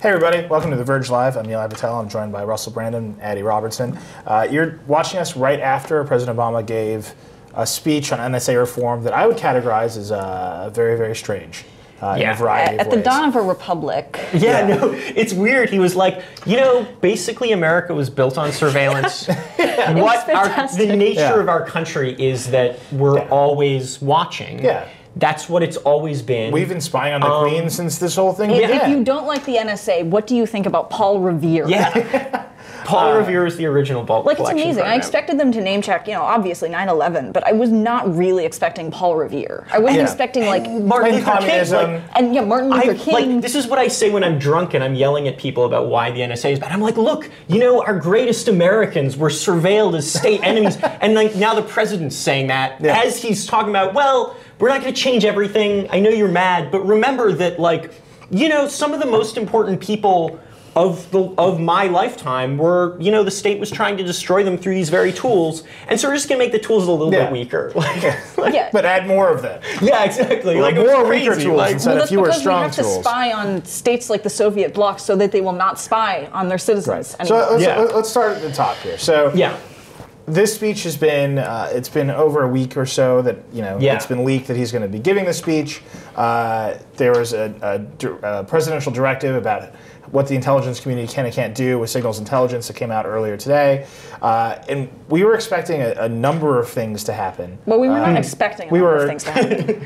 Hey everybody, welcome to the Verge Live. I'm Nilay Patel. I'm joined by Russel Brandom and Robertson. You're watching us right after President Obama gave a speech on NSA reform that I would categorize as very, very strange. In a variety of ways. At the dawn of a republic. No, it's weird. He was like, basically America was built on surveillance. The nature of our country is that we're always watching. Yeah. That's what it's always been. We've been spying on the Queen since this whole thing began. If you don't like the NSA, what do you think about Paul Revere? Yeah. Paul Revere is the original bulk collection it's amazing. program. I expected them to name check, obviously 9/11, but I was not really expecting Paul Revere. I wasn't expecting Martin Luther communism. King. Martin Luther King. This is what I say when I'm drunk and I'm yelling at people about why the NSA is bad. I'm like, look, our greatest Americans were surveilled as state enemies, and now the president's saying that as he's talking about, well, we're not going to change everything. I know you're mad, but remember that, some of the most important people of my lifetime were, the state was trying to destroy them through these very tools, and so we're just going to make the tools a little bit weaker. But add more of them. Yeah, exactly. More weaker tools instead of fewer strong tools. We have to spy on states like the Soviet bloc so that they will not spy on their citizens anymore. So let's start at the top here. So this speech has been, it's been over a week or so that, it's been leaked that he's going to be giving the speech. There was a presidential directive about what the intelligence community can and can't do with signals intelligence that came out earlier today. And we were expecting a number of things to happen. Well, we were not expecting a number of things to happen.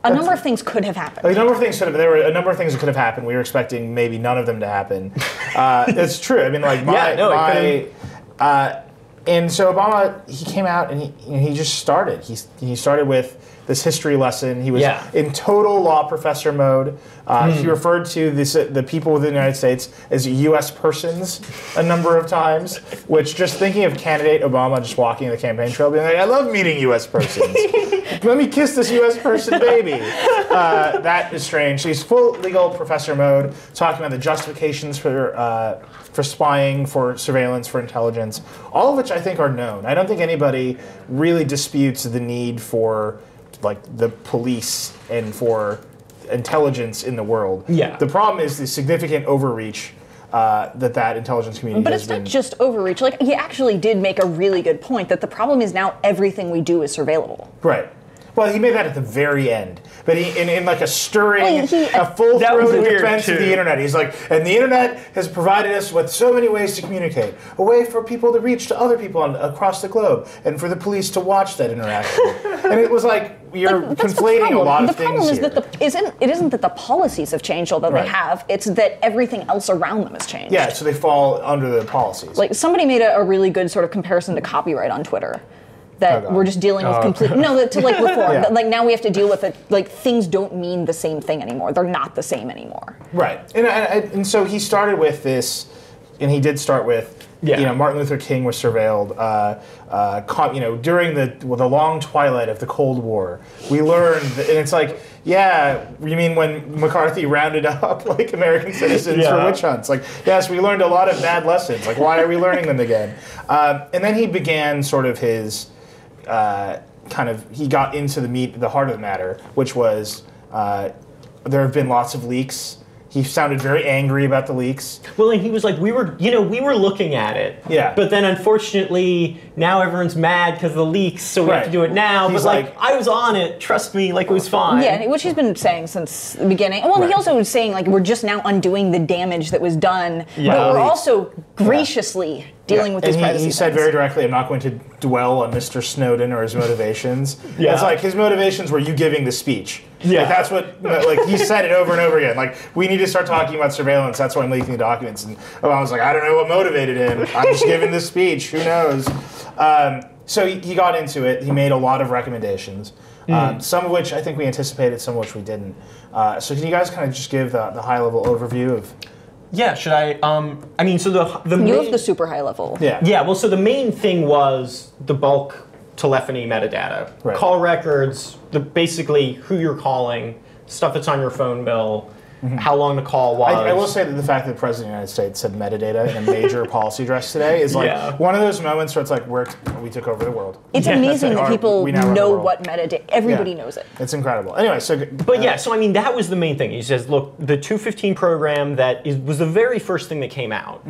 A number of things could have happened. A number of things there were a number of things that could have happened. We were expecting maybe none of them to happen. It's true. I mean, and so Obama, he came out and he just started. He started with this history lesson. He was in total law professor mode. He referred to the people within the United States as U.S. persons a number of times, which just thinking of candidate Obama just walking the campaign trail, being like, I love meeting U.S. persons. Let me kiss this U.S. person baby. That is strange. So he's full legal professor mode, talking about the justifications for spying, for surveillance, for intelligence, all of which I think are known. I don't think anybody really disputes the need for the police and for intelligence in the world. Yeah. The problem is the significant overreach that intelligence community But has it's been. not just overreach. He actually did make a really good point that the problem is now everything we do is surveillable. Right. Well, he made that at the very end, but in a stirring, a full-throated defense of the internet. He's like, and the internet has provided us with so many ways to communicate, a way for people to reach to other people across the globe, and for the police to watch that interaction. And it was like you're conflating a lot of things here. The problem is that it isn't that the policies have changed, although they have. It's that everything else around them has changed. Yeah, so they fall under the policies. Somebody made a really good sort of comparison to copyright on Twitter. That we're just dealing with reform. But now we have to deal with it. Things don't mean the same thing anymore. They're not the same anymore. Right. And so he started with this, and he did start with, Martin Luther King was surveilled. During the long twilight of the Cold War, we learned, and it's like, you mean when McCarthy rounded up American citizens for witch hunts? Yes, we learned a lot of bad lessons. Why are we learning them again? And then he began sort of his he got into the heart of the matter, which was there have been lots of leaks. He sounded very angry about the leaks. Well, and he was like, we were looking at it. Yeah. But then, unfortunately, now everyone's mad because of the leaks, so we have to do it now. He's I was on it. Trust me, it was fine. Yeah, which he's been saying since the beginning. Well, he also was saying, we're just now undoing the damage that was done. Yeah. But we're also graciously dealing with these privacy He said very directly, I'm not going to dwell on Mr. Snowden or his motivations. It's his motivations were you giving the speech. Yeah. That's what, he said it over and over again. We need to start talking about surveillance. That's why I'm leaking the documents. And Obama was like, I don't know what motivated him. I'm just giving this speech. Who knows? So he got into it. He made a lot of recommendations, some of which I think we anticipated, some of which we didn't. So can you guys kind of just give the high-level overview of... Yeah, should I? So the you have the super high level. Yeah. Well, so the main thing was the bulk telephony metadata, call records, basically who you're calling, stuff that's on your phone bill, how long the call was. I will say that the fact that the President of the United States said metadata in a major policy address today is like one of those moments where it's like, we took over the world. It's amazing that people know what metadata, everybody knows it. It's incredible. Anyway, so... so I mean, that was the main thing. He says, look, the 215 program was the very first thing that came out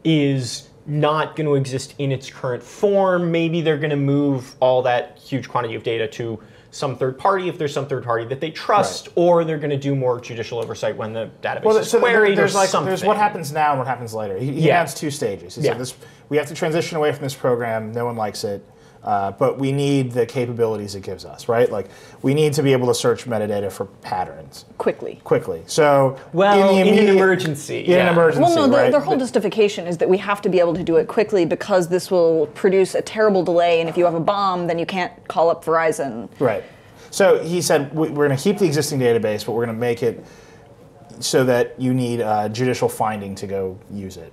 is not going to exist in its current form. Maybe they're going to move all that huge quantity of data to some third party if there's some third party that they trust, or they're going to do more judicial oversight when the database is queried or something. There's what happens now and what happens later. He announced 2 stages. He said we have to transition away from this program. No one likes it. But we need the capabilities it gives us, right? Like, we need to be able to search metadata for patterns. Quickly. So, in an emergency. In an emergency, well, no, right? their whole justification is that we have to be able to do it quickly because this will produce a terrible delay, and if you have a bomb, then you can't call up Verizon. Right. So he said, we're going to keep the existing database, but we're going to make it so that you need judicial finding to go use it.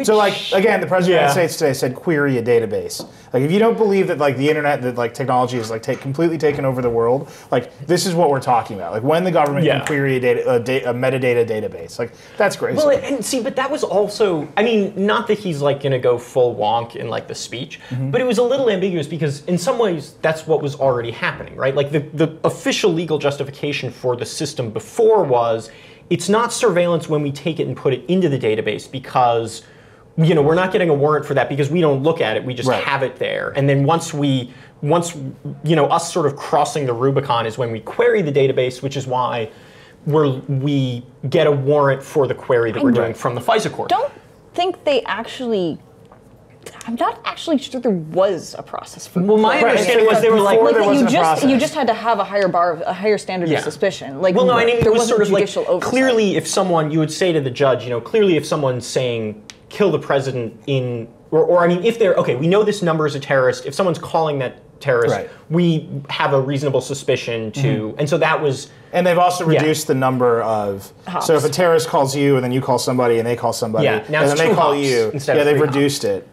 So, like, again, the President of the United States today said, query a database. Like, if you don't believe that, like, the internet, that, like, technology is, like, completely taken over the world, like, this is what we're talking about. Like, when the government can query a metadata database. Like, that's crazy. Well, and see, but that was also, I mean, not that he's, like, going to go full wonk in, like, the speech, but it was a little ambiguous because, in some ways, that's what was already happening, right? Like, the official legal justification for the system before was, it's not surveillance when we take it and put it into the database because... we're not getting a warrant for that because we don't look at it. We just have it there. And then once us sort of crossing the Rubicon is when we query the database, which is why we get a warrant for the query that we're doing from the FISA court. Don't think they actually... I'm not actually sure there was a process for. Well, my understanding was they were like you just had to have a higher standard of suspicion. Like, well, no, I mean it was sort of like oversight. Clearly, if someone you would say to the judge, clearly if someone's saying kill the president or I mean if they're we know this number is a terrorist. If someone's calling that terrorist, we have a reasonable suspicion to, and so that was. And they've also reduced the number of. Hops. So if a terrorist calls you and then you call somebody and they call somebody and then they call you, they've reduced it.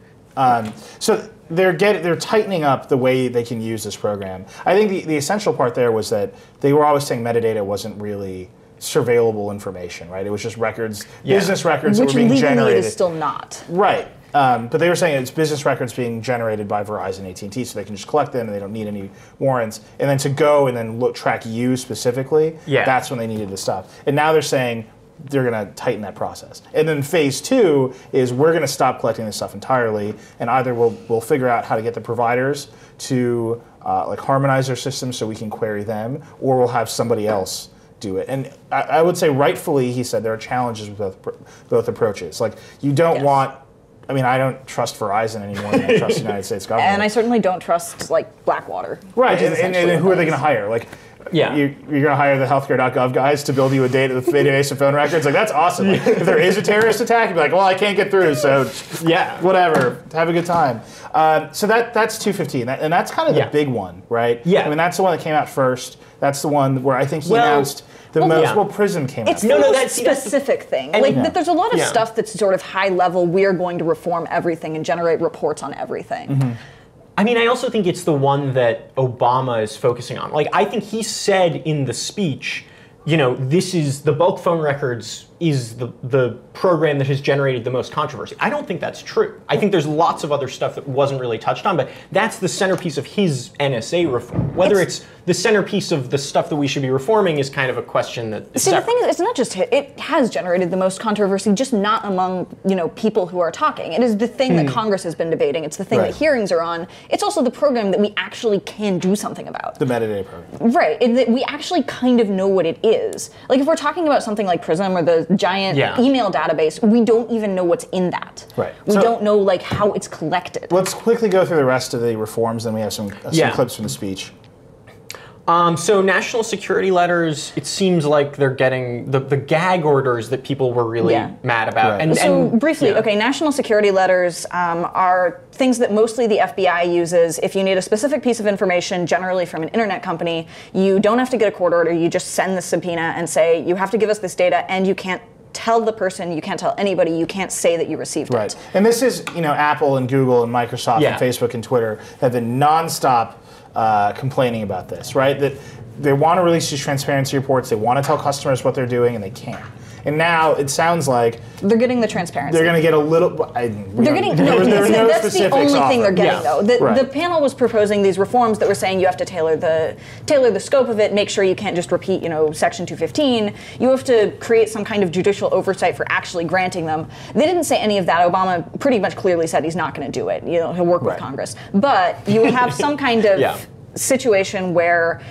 So they're tightening up the way they can use this program. I think the essential part there was that they were always saying metadata wasn't really surveillable information, right? It was just records, business records that were being generated. Which legally is still not. Right. But they were saying it's business records being generated by Verizon, AT&T, so they can just collect them and they don't need any warrants. And then to go and then track you specifically, that's when they needed the stuff. And now they're saying they're going to tighten that process. And then phase 2 is we're going to stop collecting this stuff entirely, and either we'll figure out how to get the providers to harmonize their systems so we can query them, or we'll have somebody else do it. And I would say rightfully, he said there are challenges with both approaches. Like, you don't want. I mean, I don't trust Verizon anymore than I trust the United States government. And I certainly don't trust Blackwater. Right. And who are they going to hire? You're going to hire the healthcare.gov guys to build you a database of phone records? Like, that's awesome. Like, if there is a terrorist attack, you'd be like, well, I can't get through, so whatever. Have a good time. So that's 215. And that's kind of the big one, right? Yeah. I mean, that's the one that came out first. That's the one where I think he announced the most. Well, Prism came out. It's the most specific thing. There's a lot of stuff that's sort of high level. We're going to reform everything and generate reports on everything. Mm-hmm. I mean, I also think it's the one that Obama is focusing on. I think he said in the speech, this is the bulk phone records is the program that has generated the most controversy. I don't think that's true. I think there's lots of other stuff that wasn't really touched on, but that's the centerpiece of his NSA reform. Whether it's the centerpiece of the stuff that we should be reforming is kind of a question that is the thing is, it's not just it has generated the most controversy, just not among people who are talking. It is the thing that Congress has been debating. It's the thing that hearings are on. It's also the program that we actually can do something about. The metadata program. Right. We actually kind of know what it is. Like, if we're talking about something like Prism or the giant email database, we don't even know what's in that. Right. We don't know how it's collected. Let's quickly go through the rest of the reforms, then we have some clips from the speech. So national security letters, it seems like they're getting the gag orders that people were really mad about. Right. So briefly, national security letters are things that mostly the FBI uses. If you need a specific piece of information, generally from an internet company, you don't have to get a court order. You just send the subpoena and say, you have to give us this data, and you can't tell the person, you can't tell anybody, you can't say that you received it. And this is, Apple and Google and Microsoft and Facebook and Twitter have been nonstop complaining about this, right? That they want to release these transparency reports. They want to tell customers what they're doing, and they can't. And now it sounds like they're getting the transparency. They're going to get a little. They're getting. That's the only thing they're getting, though. The panel was proposing these reforms that were saying you have to tailor the scope of it. Make sure you can't just repeat, Section 215. You have to create some kind of judicial oversight for actually granting them. They didn't say any of that. Obama pretty much clearly said he's not going to do it. He'll work with Congress, but you will have some kind of situation where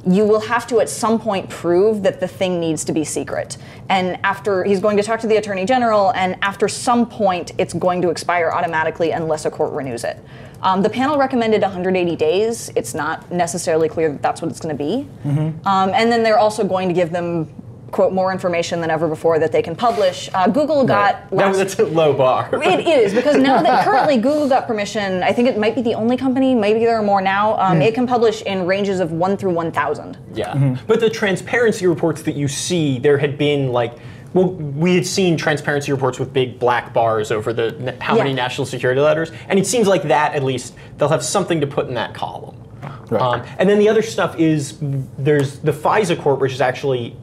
you will have to at some point prove that the thing needs to be secret. And after, he's going to talk to the Attorney General, and after some point it's going to expire automatically unless a court renews it. The panel recommended 180 days. It's not necessarily clear that that's what it's going to be. And then they're also going to give them, quote, more information than ever before that they can publish. Google got... That's a low bar. It is, because now that currently Google got permission, I think it might be the only company, maybe there are more now, it can publish in ranges of 1 through 1,000. Yeah, but the transparency reports that you see, there had been we had seen transparency reports with big black bars over how many national security letters, and it seems like that, at least, they'll have something to put in that column. And then the other stuff is, there's the FISA court, which is actually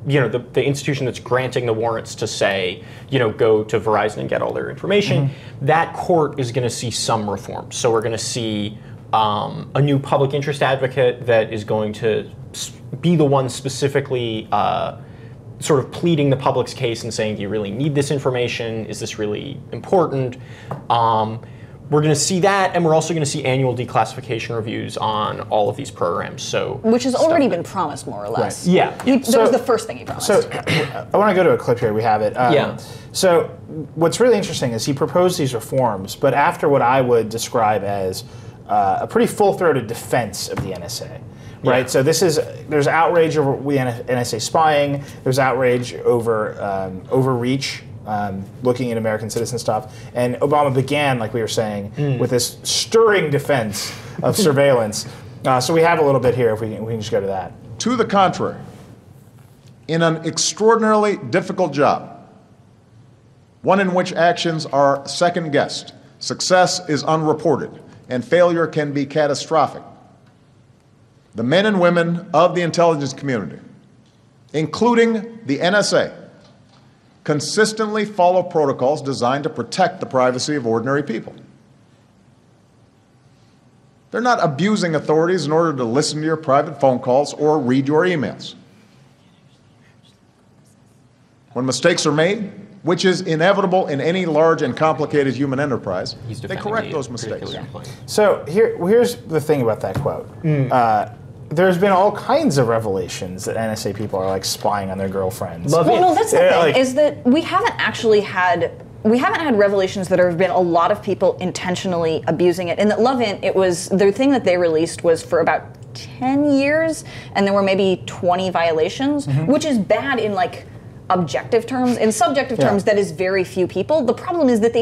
the institution that's granting the warrants to say, go to Verizon and get all their information. That court is going to see some reforms. So we're going to see a new public interest advocate that is going to be the one specifically sort of pleading the public's case and saying, do you really need this information? Is this really important? We're going to see that, and we're also going to see annual declassification reviews on all of these programs. Which has already been promised, more or less. Right. Yeah. That was the first thing he promised. So I want to go to a clip here. We have it. So what's really interesting is he proposed these reforms, but after what I would describe as a pretty full-throated defense of the NSA. Right, so there's outrage over the NSA spying. There's outrage over overreach. Looking at American citizen stuff. And Obama began, like we were saying, with this stirring defense of surveillance. So we have a little bit here, if we can just go to that. To the contrary, in an extraordinarily difficult job, one in which actions are second-guessed, success is unreported, and failure can be catastrophic, the men and women of the intelligence community, including the NSA, consistently follow protocols designed to protect the privacy of ordinary people. They're not abusing authorities in order to listen to your private phone calls or read your emails. When mistakes are made, which is inevitable in any large and complicated human enterprise, they correct those mistakes. So here's the thing about that quote. There's been all kinds of revelations that NSA people are spying on their girlfriends. Well, no, that's the thing, is that we haven't had revelations that there have been a lot of people intentionally abusing it. And that Lovint, the thing that they released was for about 10 years, and there were maybe 20 violations, which is bad in objective terms. In subjective terms, that is very few people. The problem is that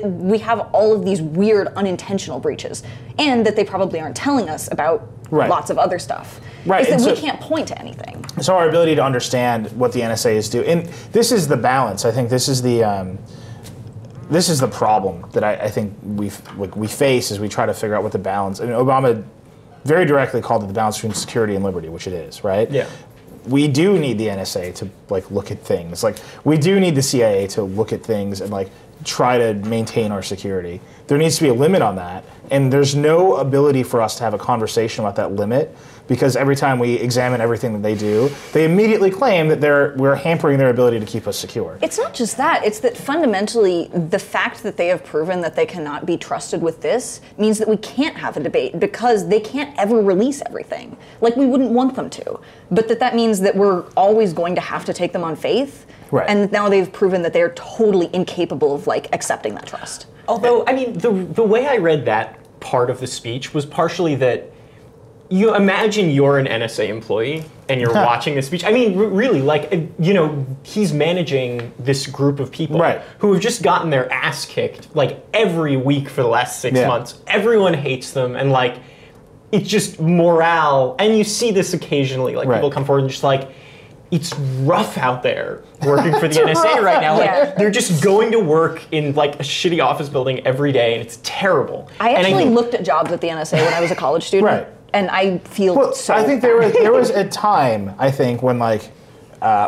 we have all of these weird unintentional breaches, and that they probably aren't telling us about lots of other stuff. Right. Is that we can't point to anything. So our ability to understand what the NSA is doing, and this is the balance. I think this is the problem that I think we face as we try to figure out what the balance. I mean, Obama very directly called it the balance between security and liberty, which it is, right? Yeah. We do need the NSA to look at things. We do need the CIA to look at things and try to maintain our security. There needs to be a limit on that, and there's no ability for us to have a conversation about that limit, because every time we examine everything that they do, they immediately claim that we're hampering their ability to keep us secure. It's not just that. It's that fundamentally the fact that they have proven that they cannot be trusted with this means that we can't have a debate, because they can't ever release everything. We wouldn't want them to. But that means that we're always going to have to take them on faith. Right. And now they've proven that they're totally incapable of accepting that trust. Although, I mean, the way I read that part of the speech was partially that you imagine you're an NSA employee and you're watching this speech. I mean, really, he's managing this group of people who have just gotten their ass kicked every week for the last 6 months. Everyone hates them, and it's just morale. And you see this occasionally, people come forward and just it's rough out there working for the NSA right now. They're just going to work in a shitty office building every day, and it's terrible. I actually looked at jobs at the NSA when I was a college student. and I feel so I think there was a time, I think, when like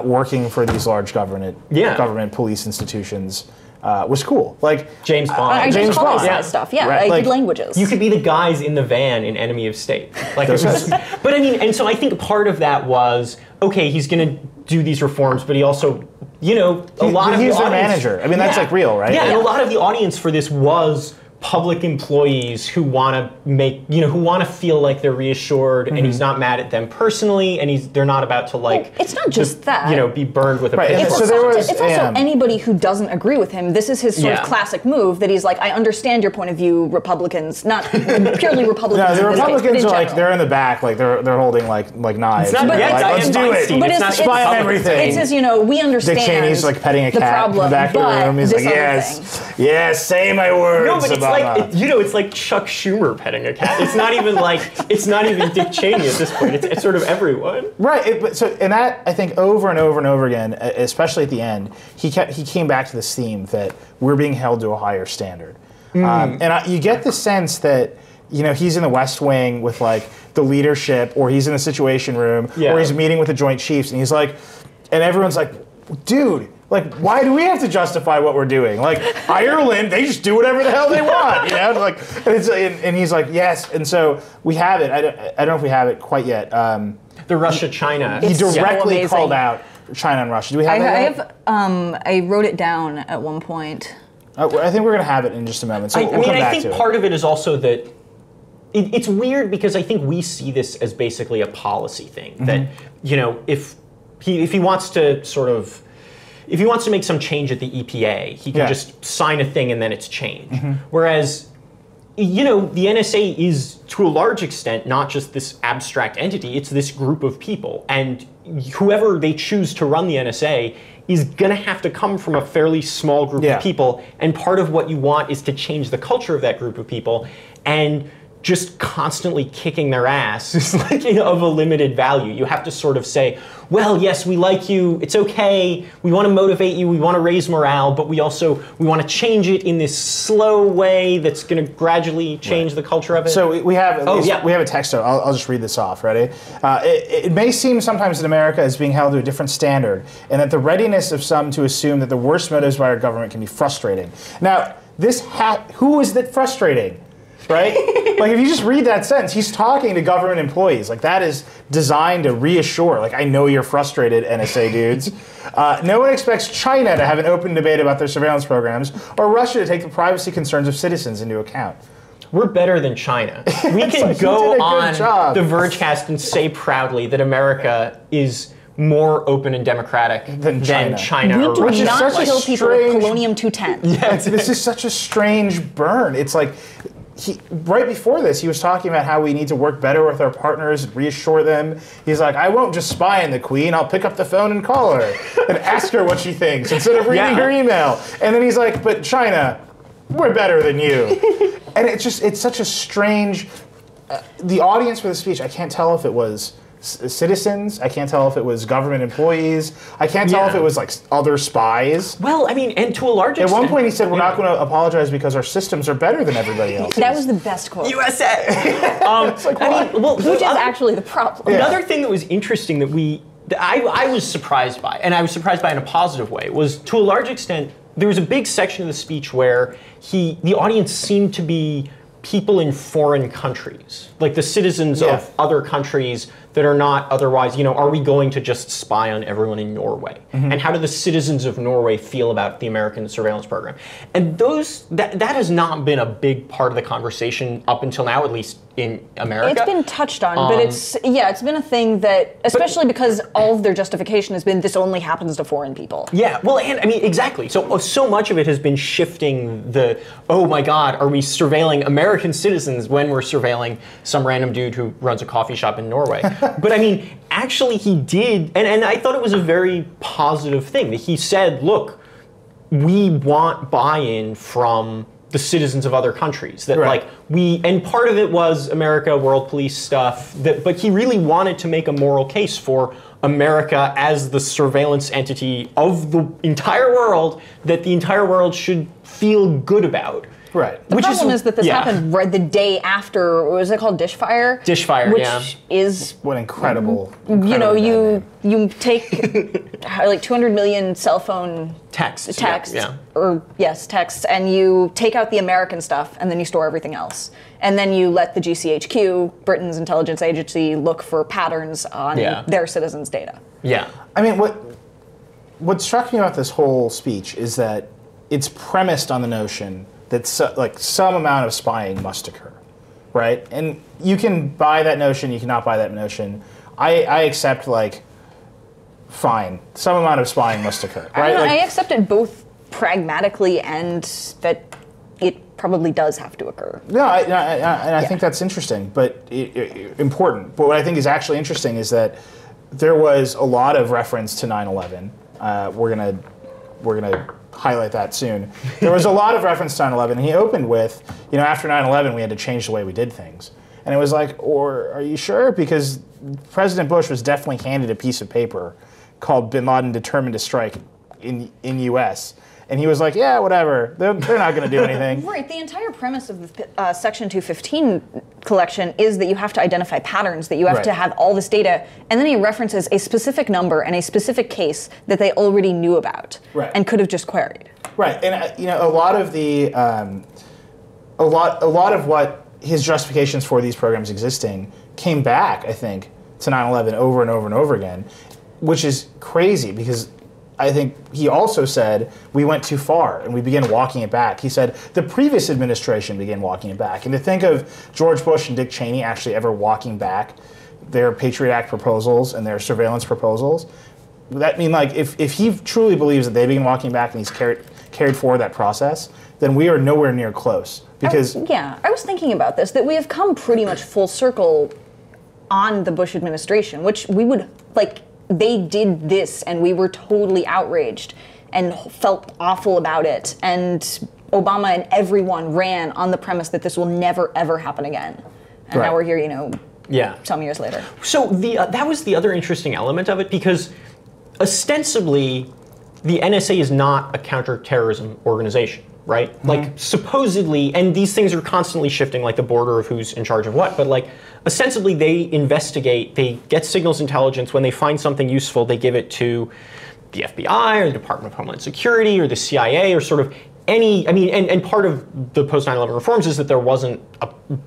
working for these large government police institutions was cool. Like James Bond. I James Bond stuff. Yeah, right. I did languages. You could be the guys in the van in Enemy of State. Like, but I mean, and so I think part of that was, okay, he's going to do these reforms, but he also, you know, a lot of the audience, he's their manager. I mean, that's like real, right? Yeah, and a lot of the audience for this was public employees who want to make, you know, who want to feel like they're reassured, and he's not mad at them personally, and they're not about to like. It's not just that. You know, be burned with a pitchfork. It's also anybody who doesn't agree with him. This is his sort of classic move that he's like, I understand your point of view, Republicans, not purely Republicans. No, the Republicans are like they're in the back, like they're holding like knives. It's not, like, let's do it. But it's spy on everything. It says, you know, we understand. Dick Cheney's like petting a cat in the back of the room. He's like, yes, say my words. No, but it's like, you know, it's like Chuck Schumer petting a cat. It's not even like, it's not even Dick Cheney at this point. It's sort of everyone. Right. And that, I think, over and over and over again, especially at the end, he came back to this theme that we're being held to a higher standard. And you get the sense that, you know, he's in the West Wing with like the leadership, or he's in the Situation Room, or he's meeting with the Joint Chiefs, and he's like, and everyone's like, dude, like, why do we have to justify what we're doing? Like, Ireland, they just do whatever the hell they want, you know? Like, and he's like, yes. And so we have it. I don't know if we have it quite yet. The Russia-China. He directly called out China and Russia. Do we have that? I wrote it down at one point. I think we're going to have it in just a moment. So I think part of it is also that it's weird, because I think we see this as basically a policy thing. That, you know, if he wants to sort of, if he wants to make some change at the EPA, he can just sign a thing and then it's changed. Whereas, you know, the NSA is, to a large extent, not just this abstract entity, it's this group of people. And whoever they choose to run the NSA is going to have to come from a fairly small group of people. And part of what you want is to change the culture of that group of people. And just constantly kicking their ass is like of a limited value. You have to sort of say, well, yes, we like you, it's okay, we want to motivate you, we want to raise morale, but we want to change it in this slow way that's going to gradually change the culture of it. So we have we have a text, so I'll just read this off, ready? It may seem sometimes that America is being held to a different standard, and that the readiness of some to assume that the worst motives by our government can be frustrating. Now, who is that frustrating? Right? Like, if you just read that sentence, he's talking to government employees. Like, that is designed to reassure. Like, I know you're frustrated, NSA dudes. No one expects China to have an open debate about their surveillance programs, or Russia to take the privacy concerns of citizens into account. We're better than China. We can go on the Vergecast and say proudly that America is more open and democratic than China. We do not kill people with polonium-210. Yeah, this is such a strange burn. It's like, right before this, he was talking about how we need to work better with our partners, reassure them. He's like, I won't just spy on the Queen, I'll pick up the phone and call her and ask her what she thinks instead of reading her email. And then he's like, but China, we're better than you. And it's such a strange, the audience for the speech, I can't tell if it was citizens, I can't tell if it was government employees, I can't tell if it was like other spies. Well, I mean, and to a large extent. At one point he said, we're not going to apologize because our systems are better than everybody else. That was the best quote. USA! Which is actually the problem. Another thing that was interesting that I was surprised by, and I was surprised by in a positive way, was to a large extent, there was a big section of the speech where the audience seemed to be people in foreign countries, like the citizens of other countries that are not otherwise, you know, are we going to just spy on everyone in Norway? And how do the citizens of Norway feel about the American surveillance program? And that has not been a big part of the conversation up until now, at least in America. It's been touched on, but it's been a thing that, especially because all of their justification has been this only happens to foreign people. Yeah, well, and I mean, exactly. So much of it has been shifting oh my God, are we surveilling American citizens when we're surveilling some random dude who runs a coffee shop in Norway? But I mean, actually he did, and I thought it was a very positive thing that he said, look, we want buy-in from the citizens of other countries. That and part of it was America, world police stuff, but he really wanted to make a moral case for America as the surveillance entity of the entire world that the entire world should feel good about. Right. The problem is that this happened right the day after, what was it called, Dishfire? Dishfire, which is... What incredible you take like 200 million cell phone texts, texts, and you take out the American stuff, and then you store everything else. And then you let the GCHQ, Britain's intelligence agency, look for patterns on their citizens' data. Yeah. I mean, what struck me about this whole speech is that it's premised on the notion that some amount of spying must occur, right? And you can buy that notion, you cannot buy that notion. I accept, fine, some amount of spying must occur, right? I accept it both pragmatically and that it probably does have to occur. No, I think that's interesting, but important. But what I think is actually interesting is that there was a lot of reference to 9/11. We're gonna highlight that soon. There was a lot of reference to 9/11, and he opened with, after 9/11, we had to change the way we did things. And it was like, or are you sure? Because President Bush was definitely handed a piece of paper called Bin Laden Determined to Strike in U.S., and he was like, yeah, whatever. They're not going to do anything. Right. The entire premise of the Section 215 collection is that you have to identify patterns, that you have to have all this data, and then he references a specific number and a specific case that they already knew about and could have just queried. Right. And a lot of the a lot of what his justifications for these programs existing came back, I think, to 9/11 over and over and over again, which is crazy because I think he also said we went too far and we began walking it back. He said the previous administration began walking it back. And to think of George Bush and Dick Cheney actually ever walking back their Patriot Act proposals and their surveillance proposals, that mean if he truly believes that they began walking back and he's carried forward that process, then we are nowhere near close. Because I was thinking about this, that we have come pretty much full circle on the Bush administration, which we would they did this and we were totally outraged and felt awful about it. And Obama and everyone ran on the premise that this will never, ever happen again. And now we're here, some years later. So that was the other interesting element of it, because ostensibly the NSA is not a counterterrorism organization, right? Mm-hmm. Supposedly, and these things are constantly shifting, the border of who's in charge of what, but ostensibly they investigate, they get signals intelligence. When they find something useful, they give it to the FBI or the Department of Homeland Security or the CIA or sort of any, and part of the post 9/11 reforms is that there wasn't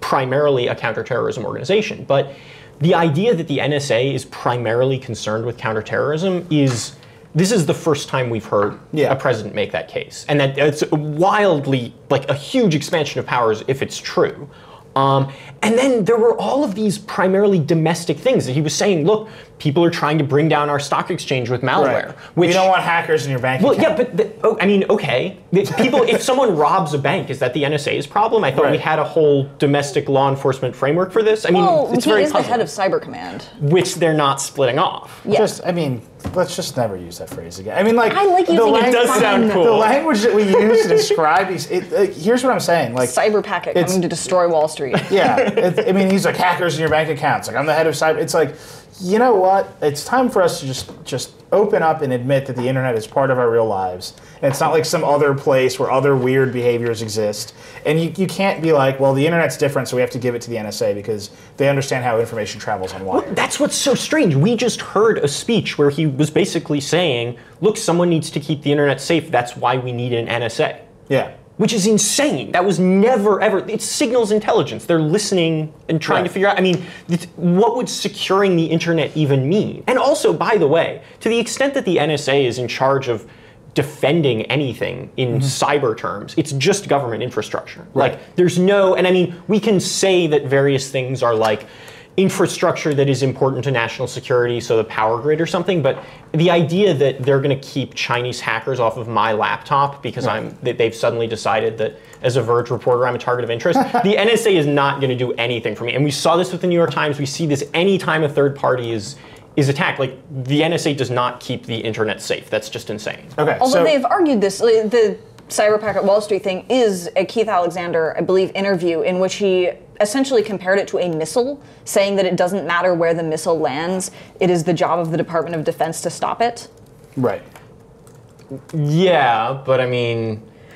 primarily a counterterrorism organization. But the idea that the NSA is primarily concerned with counterterrorism this is the first time we've heard a president make that case. And that it's wildly, a huge expansion of powers if it's true. And then there were all of these primarily domestic things that he was saying, look, people are trying to bring down our stock exchange with malware. Right. Which, you don't want hackers in your bank account. Well, yeah, but, okay. People, if someone robs a bank, is that the NSA's problem? I thought we had a whole domestic law enforcement framework for this. It's very puzzling. The head of Cyber Command. Which they're not splitting off. Yeah. Let's just never use that phrase again. I like using it. It does sound cool. The language that we use to describe here's what I'm saying. Cyber packet coming to destroy Wall Street. Yeah. He's like, hackers in your bank accounts. I'm the head of cyber. It's you know what? It's time for us to just open up and admit that the internet is part of our real lives. And it's not like some other place where other weird behaviors exist. And you can't be like, well, the internet's different, so we have to give it to the NSA because they understand how information travels on wire. Well, that's what's so strange. We just heard a speech where he was basically saying, look, someone needs to keep the internet safe. That's why we need an NSA. Yeah. Which is insane. That was never, ever, it's signals intelligence. They're listening and trying to figure out, what would securing the internet even mean? And also, by the way, to the extent that the NSA is in charge of defending anything in cyber terms, it's just government infrastructure. Right. There's no, we can say that various things are infrastructure that is important to national security, so the power grid or something, but the idea that they're going to keep Chinese hackers off of my laptop because they've suddenly decided that as a Verge reporter I'm a target of interest, the NSA is not going to do anything for me. And we saw this with the New York Times. We see this anytime a third party is attacked. The NSA does not keep the internet safe. That's just insane. Okay. Although they've argued this, the Cyber Packet Wall Street thing is a Keith Alexander, I believe, interview in which he essentially compared it to a missile, saying that it doesn't matter where the missile lands, it is the job of the Department of Defense to stop it. Right. Yeah, but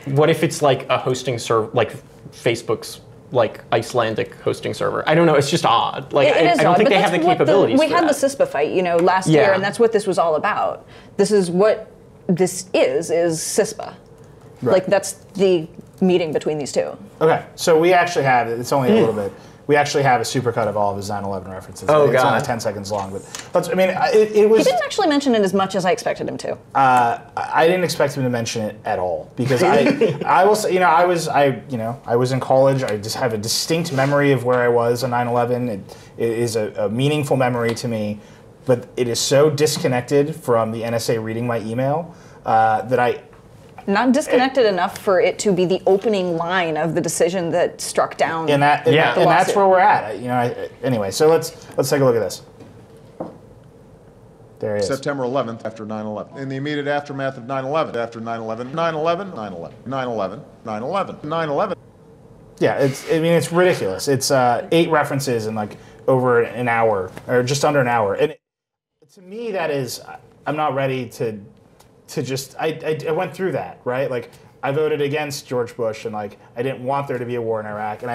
What if it's like a hosting server, like Facebook's like Icelandic hosting server? I don't know. It's just odd. Like I don't think they have the capabilities. We had the CISPA fight, last year, and that's what this was all about. This is what this is CISPA. Right. Like that's the meeting between these two. Okay, so we actually have it's only a little bit. We actually have a supercut of all of his 9/11 references. Oh, it's God. only 10 seconds long, but it was. He didn't actually mention it as much as I expected him to. I didn't expect him to mention it at all because I will say, I was in college. I just have a distinct memory of where I was on 9/11. It is a meaningful memory to me, but it is so disconnected from the NSA reading my email that I. Not disconnected enough for it to be the opening line of the decision that struck down. And that's where we're at. Anyway, so let's take a look at this. There he is. September 11th after 9/11. In the immediate aftermath of 9/11, after 9/11, 9/11, 9/11, 9/11, 9/11, 9/11. Yeah, it's ridiculous. It's 8 references in like over an hour or just under an hour, and to me that is I'm not ready to just I went through that, right? Like I voted against George Bush and like I didn't want there to be a war in Iraq, and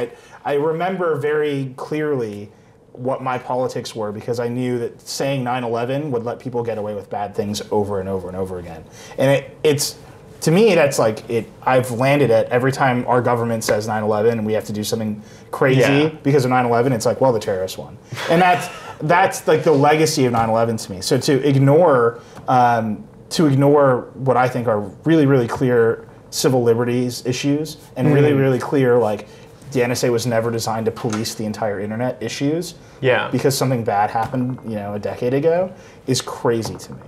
I remember very clearly what my politics were because I knew that saying 9/11 would let people get away with bad things over and over and over again. And it's to me that's like I've landed at every time our government says 9/11 and we have to do something crazy because of 9/11, it's like, well, the terrorists won. And that's like the legacy of 9/11 to me. So to ignore what I think are really, really clear civil liberties issues and really, really clear, like, the NSA was never designed to police the entire internet issues because something bad happened, a decade ago, is crazy to me.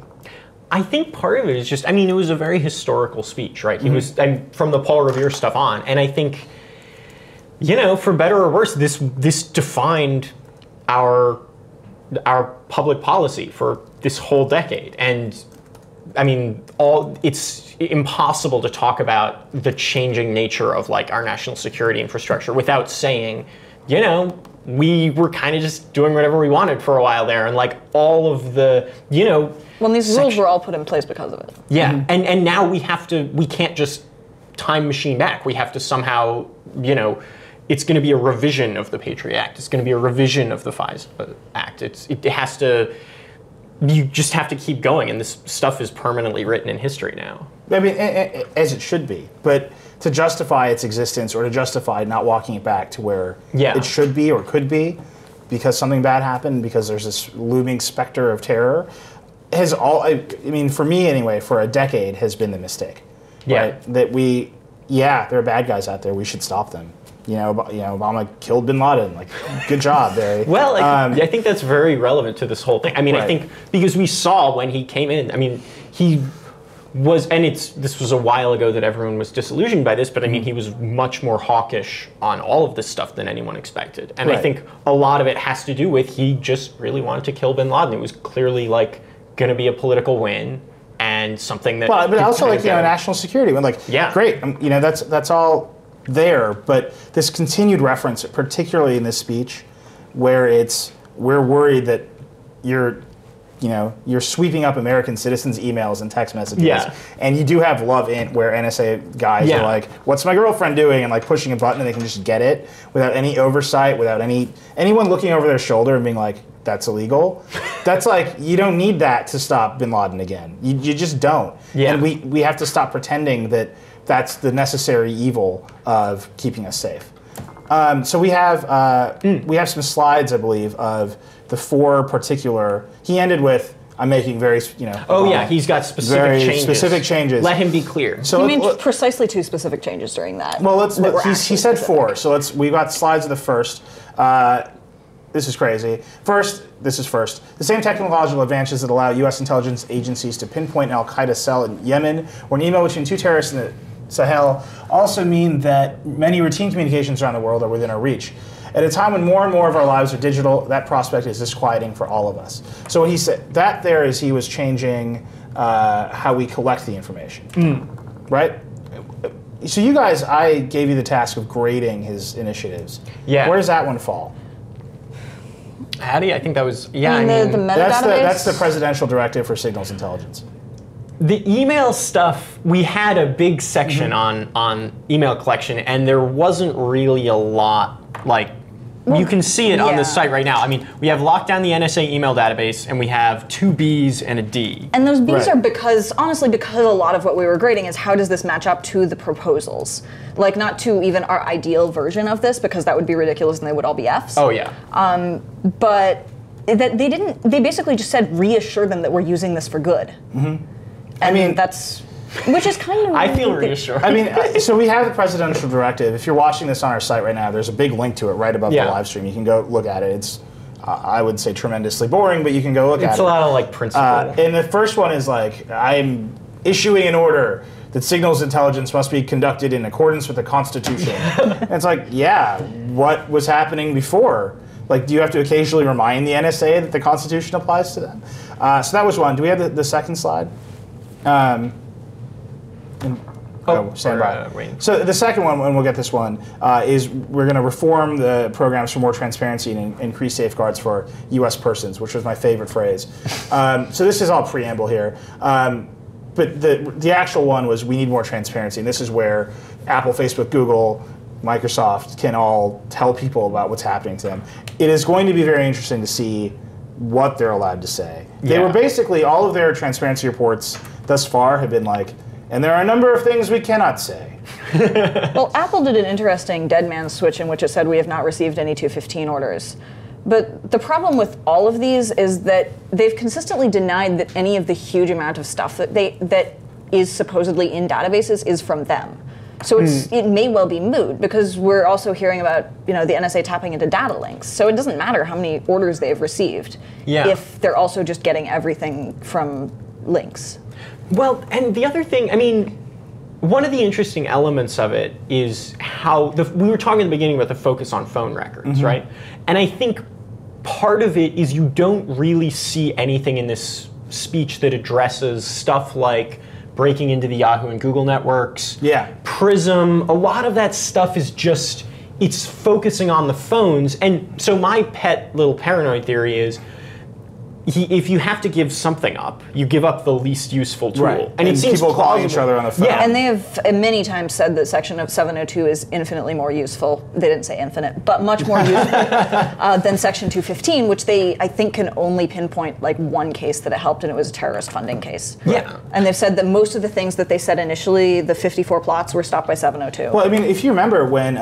I think part of it is just, it was a very historical speech, right? He was, from the Paul Revere stuff on, and I think, for better or worse, this defined our public policy for this whole decade. And it's impossible to talk about the changing nature of like our national security infrastructure without saying, we were kind of just doing whatever we wanted for a while there, and like all of the, Well, these rules were all put in place because of it. Yeah, and now we can't just time machine back. We have to somehow, it's going to be a revision of the Patriot Act. It's going to be a revision of the FISA Act. It has to. You just have to keep going, and this stuff is permanently written in history now. As it should be. But to justify its existence or to justify not walking it back to where it should be or could be because something bad happened, because there's this looming specter of terror, for me anyway, for a decade has been the mistake. Yeah. Right? That there are bad guys out there. We should stop them. Obama killed bin Laden. Like, good job, Barry. Well, I think that's very relevant to this whole thing. Right. I think because we saw when he came in, he was, and this was a while ago that everyone was disillusioned by this, but he was much more hawkish on all of this stuff than anyone expected. And I think a lot of it has to do with he just really wanted to kill bin Laden. It was clearly like going to be a political win and something that. Well, but also like national security. Great. That's all there, but this continued reference, particularly in this speech, where we're worried that you're sweeping up American citizens' emails and text messages, and you do have love in where NSA guys are like, "What's my girlfriend doing?" and like pushing a button and they can just get it without any oversight, without anyone looking over their shoulder and being like, "That's illegal." That's like, you don't need that to stop bin Laden again. You just don't. Yeah. And we have to stop pretending that that's the necessary evil of keeping us safe. So we have some slides, I believe, of the 4 particular. He ended with, "I'm making very, he's got specific changes. Let him be clear." So he made precisely 2 specific changes during that. Well, he said 4. So we've got slides of the first. This is crazy. This is first. The same technological advances that allow U.S. intelligence agencies to pinpoint an al-Qaeda cell in Yemen or an email between 2 terrorists in the Sahel also mean that many routine communications around the world are within our reach. At a time when more and more of our lives are digital, that prospect is disquieting for all of us. So what he said, that there is he was changing how we collect the information, right? So you guys, I gave you the task of grading his initiatives. Yeah. Where does that one fall? Hattie, I think that was, the metadata that's the presidential directive for signals intelligence. The email stuff, we had a big section on email collection, and there wasn't really a lot, like, you can see it on the site right now. I mean, we have locked down the NSA email database, and we have 2 Bs and a D. And those Bs are because, honestly, because a lot of what we were grading is how does this match up to the proposals? Like, not to even our ideal version of this, because that would be ridiculous and they would all be Fs. Oh, yeah. But that they basically just said reassure them that we're using this for good. And I mean, which is kind of... I feel reassured. I mean, so we have the presidential directive. If you're watching this on our site right now, there's a big link to it right above the live stream. You can go look at it. It's, I would say, tremendously boring, but you can go look at it. It's a lot of, like, principle. And the first one is, like, I'm issuing an order that signals intelligence must be conducted in accordance with the Constitution. And it's like, yeah, what was happening before? Like, do you have to occasionally remind the NSA that the Constitution applies to them? So that was one. Do we have the second slide? Stand by. So the second one, and we'll get this one, is we're going to reform the programs for more transparency and increase safeguards for U.S. persons, which was my favorite phrase. So this is all preamble here. But the actual one was we need more transparency, and this is where Apple, Facebook, Google, Microsoft can all tell people about what's happening to them. It is going to be very interesting to see what they're allowed to say. They were basically, all of their transparency reports thus far have been like, and there are a number of things we cannot say. Well, Apple did an interesting dead man switch in which it said we have not received any 215 orders. But the problem with all of these is that they've consistently denied that any of the huge amount of stuff that is supposedly in databases is from them. So it may well be moot because we're also hearing about the NSA tapping into data links. So it doesn't matter how many orders they've received if they're also just getting everything from links. Well, and the other thing, I mean, one of the interesting elements of it is how we were talking at the beginning about the focus on phone records, right? And I think part of it is you don't really see anything in this speech that addresses stuff like breaking into the Yahoo and Google networks, Prism. A lot of that stuff is just, it's focusing on the phones. And so my pet little paranoid theory is, if you have to give something up, you give up the least useful tool. Right. And it seems people calling each other on the phone. Yeah, and they have many times said that section of 702 is infinitely more useful. They didn't say infinite, but much more useful than section 215, which they, I think, can only pinpoint like one case that it helped, and it was a terrorist funding case. Yeah. And they've said that most of the things that they said initially, the 54 plots, were stopped by 702. Well, I mean, if you remember when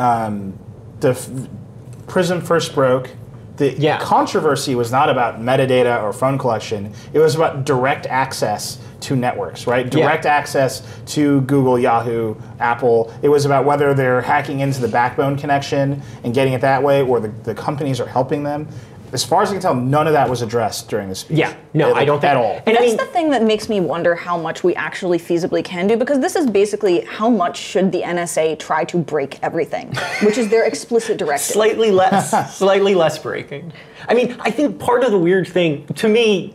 Prism first broke, the controversy was not about metadata or phone collection. It was about direct access to networks, right? Direct access to Google, Yahoo, Apple. It was about whether they're hacking into the backbone connection and getting it that way, or the companies are helping them. As far as I can tell, none of that was addressed during the speech. Yeah, no, I don't think at all. And that's the thing that makes me wonder how much we actually feasibly can do, because this is basically how much should the NSA try to break everything, which is their explicit directive. Slightly less breaking. I mean, I think part of the weird thing, to me,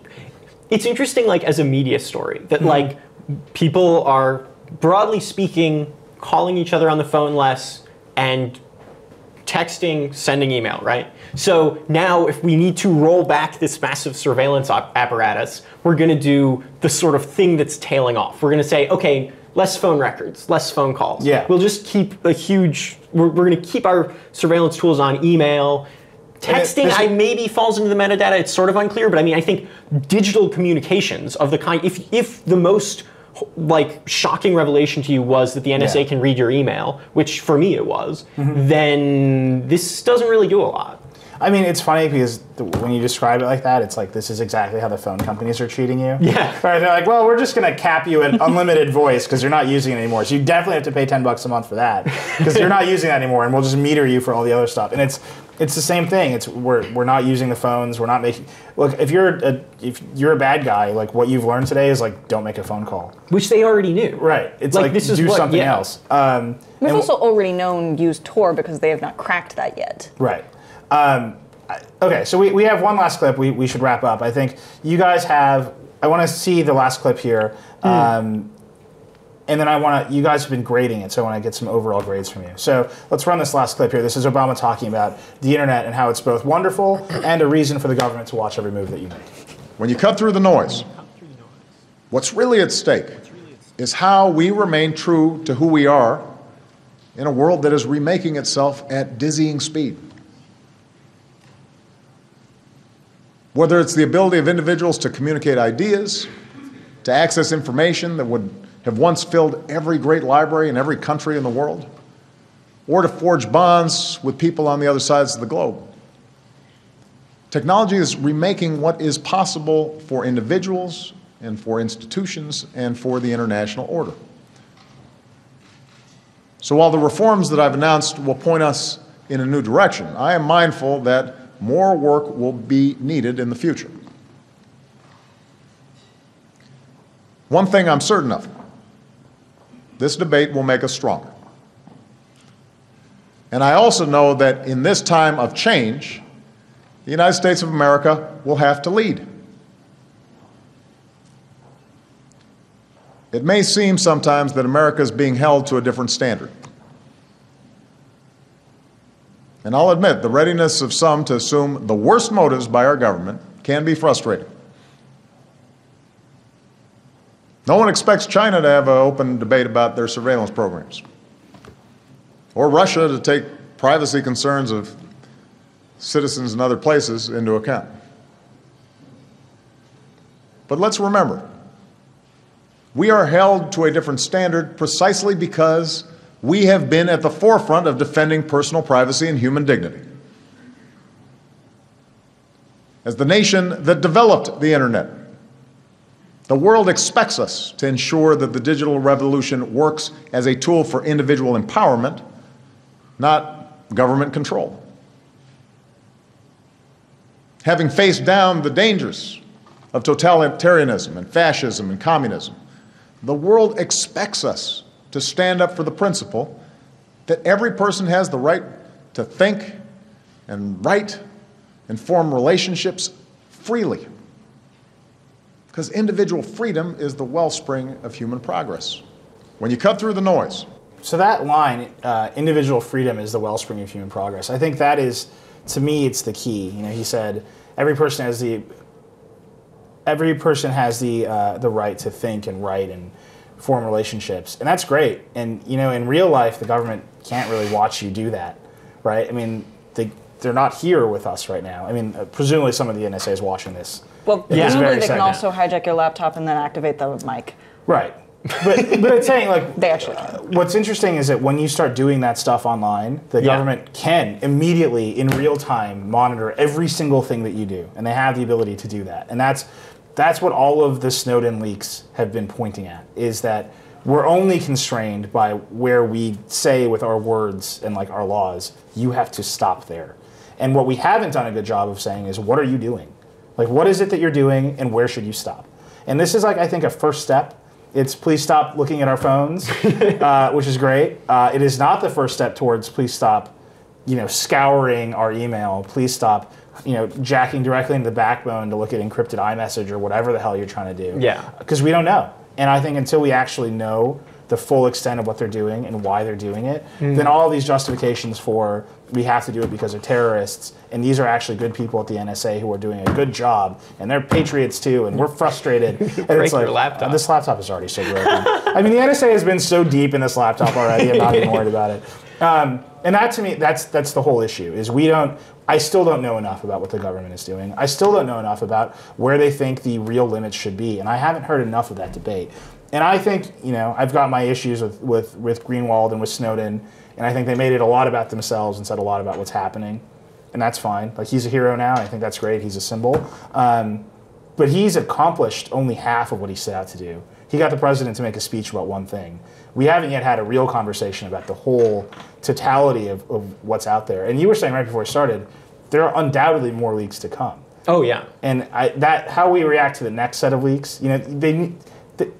it's interesting, like, as a media story, that, like, people are, broadly speaking, calling each other on the phone less and texting, sending email, right? So now if we need to roll back this massive surveillance apparatus, we're going to do the sort of thing that's tailing off. We're going to say, okay, less phone records, less phone calls. Yeah. We'll just keep a huge, we're going to keep our surveillance tools on email. Texting, maybe falls into the metadata. It's sort of unclear, but I mean, I think digital communications of the kind, if the most like shocking revelation to you was that the NSA can read your email, which for me it was, then this doesn't really do a lot. I mean, it's funny because when you describe it like that, it's like this is exactly how the phone companies are treating you. Yeah. Right? They're like, well, we're just going to cap you at unlimited voice because you're not using it anymore. So you definitely have to pay $10 a month for that because you're not using that anymore, and we'll just meter you for all the other stuff. And it's the same thing. It's we're not using the phones. We're not making. Look, if you're a bad guy, like what you've learned today is like don't make a phone call. Which they already knew. Right. It's like this do something else. We've also already known use Tor because they have not cracked that yet. Right. Okay, so we have one last clip. We should wrap up. I think you guys have. I want to see the last clip here, and then you guys have been grading it, so I want to get some overall grades from you. So let's run this last clip here. This is Obama talking about the internet and how it's both wonderful and a reason for the government to watch every move that you make. When you cut through the noise, What's really at stake is how we remain true to who we are in a world that is remaking itself at dizzying speed. Whether it's the ability of individuals to communicate ideas, to access information that would have once filled every great library in every country in the world, or to forge bonds with people on the other sides of the globe. Technology is remaking what is possible for individuals and for institutions and for the international order. So while the reforms that I've announced will point us in a new direction, I am mindful that more work will be needed in the future. One thing I'm certain of, this debate will make us stronger. And I also know that in this time of change, the United States of America will have to lead. It may seem sometimes that America is being held to a different standard. And I'll admit, the readiness of some to assume the worst motives by our government can be frustrating. No one expects China to have an open debate about their surveillance programs, or Russia to take privacy concerns of citizens in other places into account. But let's remember, we are held to a different standard precisely because we have been at the forefront of defending personal privacy and human dignity. As the nation that developed the internet, the world expects us to ensure that the digital revolution works as a tool for individual empowerment, not government control. Having faced down the dangers of totalitarianism and fascism and communism, the world expects us to stand up for the principle that every person has the right to think and write and form relationships freely. Because individual freedom is the wellspring of human progress. When you cut through the noise. So that line, individual freedom is the wellspring of human progress, I think that is, to me, it's the key. You know, he said every person has the right to think and write and form relationships, and that's great. And you know, in real life, the government can't really watch you do that, right? I mean, they're not here with us right now. I mean, presumably some of the NSA is watching this. Well, presumably they can also hijack your laptop and then activate the mic. Right. But it's saying, like, they actually can. What's interesting is that when you start doing that stuff online, the government can immediately, in real time, monitor every single thing that you do, and they have the ability to do that. And that's what all of the Snowden leaks have been pointing at, is that we're only constrained by where we say with our words and like our laws, you have to stop there. And what we haven't done a good job of saying is, what are you doing? Like, what is it that you're doing and where should you stop? And this is, like, I think a first step. It's please stop looking at our phones, which is great. It is not the first step towards please stop, you know, scouring our email. Please stop, you know, jacking directly into the backbone to look at encrypted iMessage or whatever the hell you're trying to do. Yeah. Because we don't know. And I think until we actually know the full extent of what they're doing and why they're doing it, then all these justifications for we have to do it because they're terrorists, and these are actually good people at the NSA who are doing a good job, and they're patriots too, and we're frustrated. And it's like, laptop. This laptop is already so broken. I mean, the NSA has been so deep in this laptop already, I'm not even worried about it. And that, to me, that's the whole issue, is I still don't know enough about what the government is doing. I still don't know enough about where they think the real limits should be, and I haven't heard enough of that debate. And I think, you know, I've got my issues with Greenwald and with Snowden, and I think they made it a lot about themselves and said a lot about what's happening, and that's fine. Like, he's a hero now, I think that's great, he's a symbol. But he's accomplished only half of what he set out to do. He got the president to make a speech about one thing. We haven't yet had a real conversation about the whole totality of what's out there. And you were saying right before we started, there are undoubtedly more leaks to come. Oh, yeah. And how we react to the next set of leaks, you know,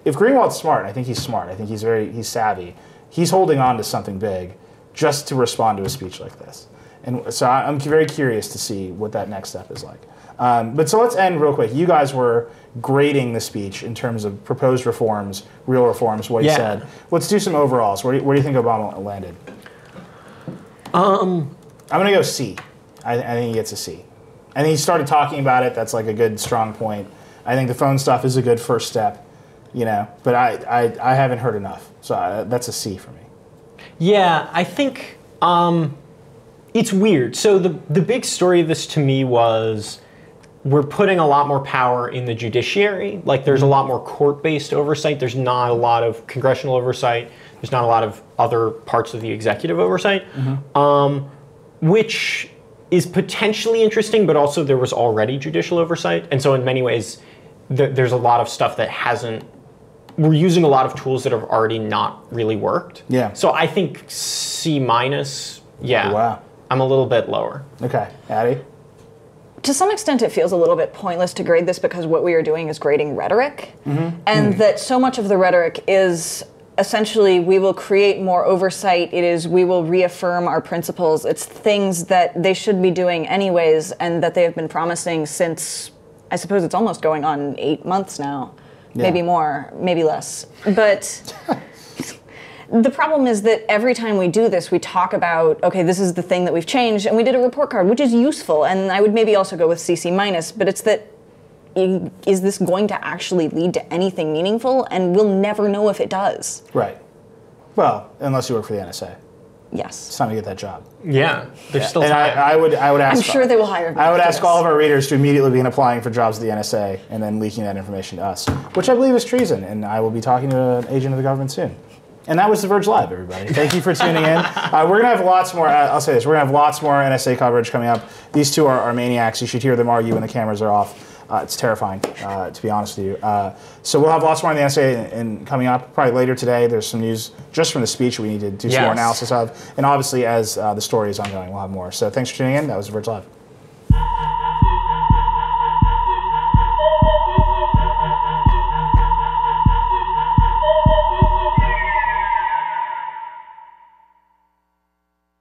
if Greenwald's smart, I think he's smart. I think he's savvy. He's holding on to something big just to respond to a speech like this. And so I'm very curious to see what that next step is like. But so let's end real quick. You guys were grading the speech in terms of proposed reforms, real reforms, what he said. Let's do some overalls. Where do you think Obama landed? I'm going to go C. I think he gets a C. I think he started talking about it. That's like a good, strong point. I think the phone stuff is a good first step. you know, but I haven't heard enough. So that's a C for me. Yeah, I think it's weird. So the big story of this to me was we're putting a lot more power in the judiciary. Like there's a lot more court-based oversight. There's not a lot of congressional oversight. There's not a lot of other parts of the executive oversight, which is potentially interesting, but also there was already judicial oversight. And so in many ways, there's a lot of stuff that hasn't, we're using a lot of tools that have already not really worked. Yeah. So I think C-, yeah. Wow. I'm a little bit lower. Okay, Addie? To some extent, it feels a little bit pointless to grade this because what we are doing is grading rhetoric, and that so much of the rhetoric is essentially we will create more oversight. It is we will reaffirm our principles. It's things that they should be doing anyways, and that they have been promising since, I suppose it's almost going on 8 months now. Yeah. Maybe more, maybe less. But the problem is that every time we do this, we talk about, okay, this is the thing that we've changed, and we did a report card, which is useful, and I would maybe also go with CC-, but it's that, is this going to actually lead to anything meaningful? And we'll never know if it does. Right. Well, unless you work for the NSA. Yes. It's time to get that job. Yeah, there's still time. And I would ask. I'm sure they will hire me. I would ask all of our readers to immediately begin applying for jobs at the NSA and then leaking that information to us, which I believe is treason, and I will be talking to an agent of the government soon. And that was the Verge Live, everybody. Thank you for tuning in. We're going to have lots more, I'll say this, we're going to have lots more NSA coverage coming up. These two are maniacs. You should hear them argue when the cameras are off. It's terrifying, to be honest with you. So we'll have lots more on the NSA and coming up probably later today. There's some news just from the speech we need to do some more analysis of. And obviously, as the story is ongoing, we'll have more. So thanks for tuning in. That was Verge Live.